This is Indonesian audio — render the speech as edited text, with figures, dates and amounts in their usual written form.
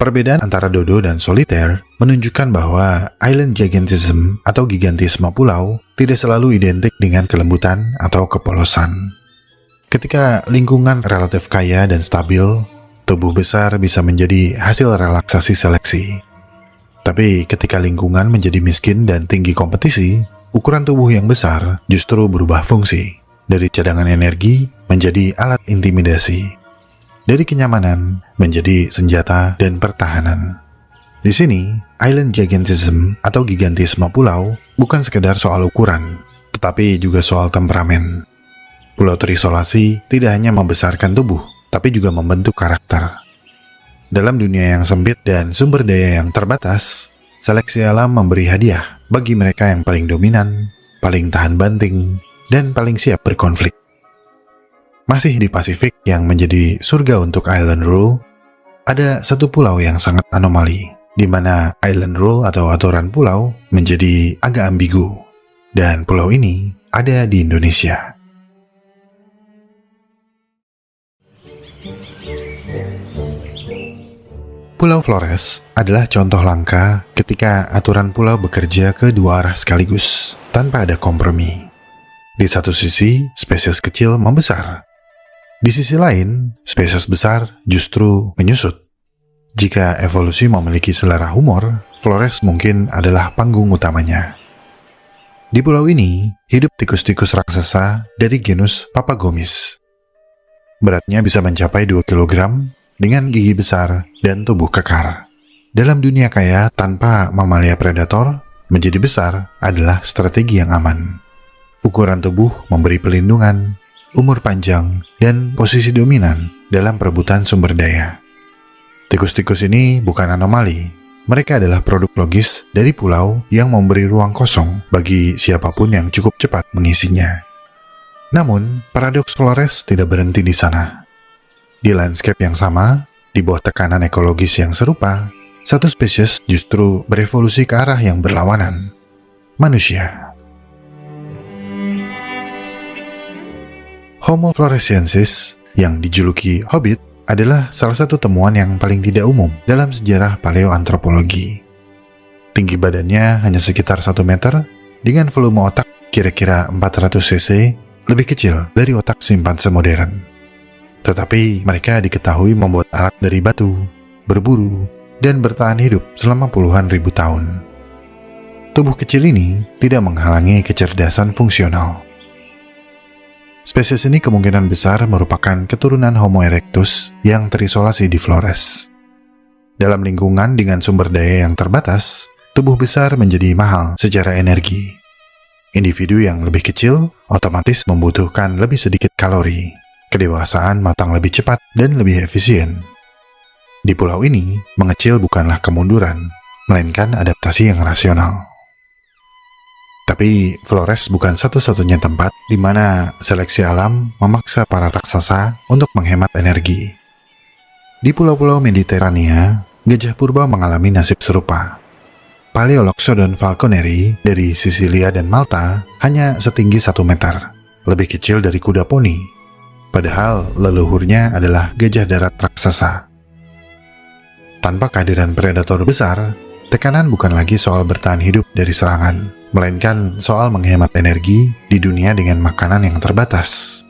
Perbedaan antara dodo dan soliter menunjukkan bahwa island gigantism atau gigantisme pulau tidak selalu identik dengan kelembutan atau kepolosan. Ketika lingkungan relatif kaya dan stabil, tubuh besar bisa menjadi hasil relaksasi seleksi. Tapi ketika lingkungan menjadi miskin dan tinggi kompetisi, ukuran tubuh yang besar justru berubah fungsi, dari cadangan energi menjadi alat intimidasi, dari kenyamanan menjadi senjata dan pertahanan. Di sini, island gigantism atau gigantisme pulau bukan sekedar soal ukuran, tetapi juga soal temperamen. Pulau terisolasi tidak hanya membesarkan tubuh, tapi juga membentuk karakter. Dalam dunia yang sempit dan sumber daya yang terbatas, seleksi alam memberi hadiah bagi mereka yang paling dominan, paling tahan banting, dan paling siap berkonflik. Masih di Pasifik yang menjadi surga untuk island rule, ada satu pulau yang sangat anomali, di mana island rule atau aturan pulau menjadi agak ambigu. Dan pulau ini ada di Indonesia. Pulau Flores adalah contoh langka ketika aturan pulau bekerja ke dua arah sekaligus, tanpa ada kompromi. Di satu sisi, spesies kecil membesar. Di sisi lain, spesies besar justru menyusut. Jika evolusi memiliki selera humor, Flores mungkin adalah panggung utamanya. Di pulau ini, hidup tikus-tikus raksasa dari genus Papagomis. Beratnya bisa mencapai 2 kg dengan gigi besar dan tubuh kekar. Dalam dunia kaya tanpa mamalia predator, menjadi besar adalah strategi yang aman. Ukuran tubuh memberi pelindungan, umur panjang, dan posisi dominan dalam perebutan sumber daya. Tikus-tikus ini bukan anomali. Mereka adalah produk logis dari pulau yang memberi ruang kosong bagi siapapun yang cukup cepat mengisinya. Namun, paradoks Flores tidak berhenti di sana. Di landscape yang sama, di bawah tekanan ekologis yang serupa, satu spesies justru berevolusi ke arah yang berlawanan: manusia. Homo floresiensis yang dijuluki Hobbit adalah salah satu temuan yang paling tidak umum dalam sejarah paleoantropologi. Tinggi badannya hanya sekitar 1 meter, dengan volume otak kira-kira 400 cc, lebih kecil dari otak simpanse modern. Tetapi mereka diketahui membuat alat dari batu, berburu, dan bertahan hidup selama puluhan ribu tahun. Tubuh kecil ini tidak menghalangi kecerdasan fungsional. Spesies ini kemungkinan besar merupakan keturunan Homo erectus yang terisolasi di Flores. Dalam lingkungan dengan sumber daya yang terbatas, tubuh besar menjadi mahal secara energi. Individu yang lebih kecil otomatis membutuhkan lebih sedikit kalori. Kedewasaan matang lebih cepat dan lebih efisien. Di pulau ini, mengecil bukanlah kemunduran, melainkan adaptasi yang rasional. Tapi Flores bukan satu-satunya tempat di mana seleksi alam memaksa para raksasa untuk menghemat energi. Di pulau-pulau Mediterania, gajah purba mengalami nasib serupa. Paleoloxodon falconeri dari Sisilia dan Malta hanya setinggi 1 meter, lebih kecil dari kuda poni. Padahal leluhurnya adalah gajah darat raksasa. Tanpa kehadiran predator besar, tekanan bukan lagi soal bertahan hidup dari serangan, melainkan soal menghemat energi di dunia dengan makanan yang terbatas.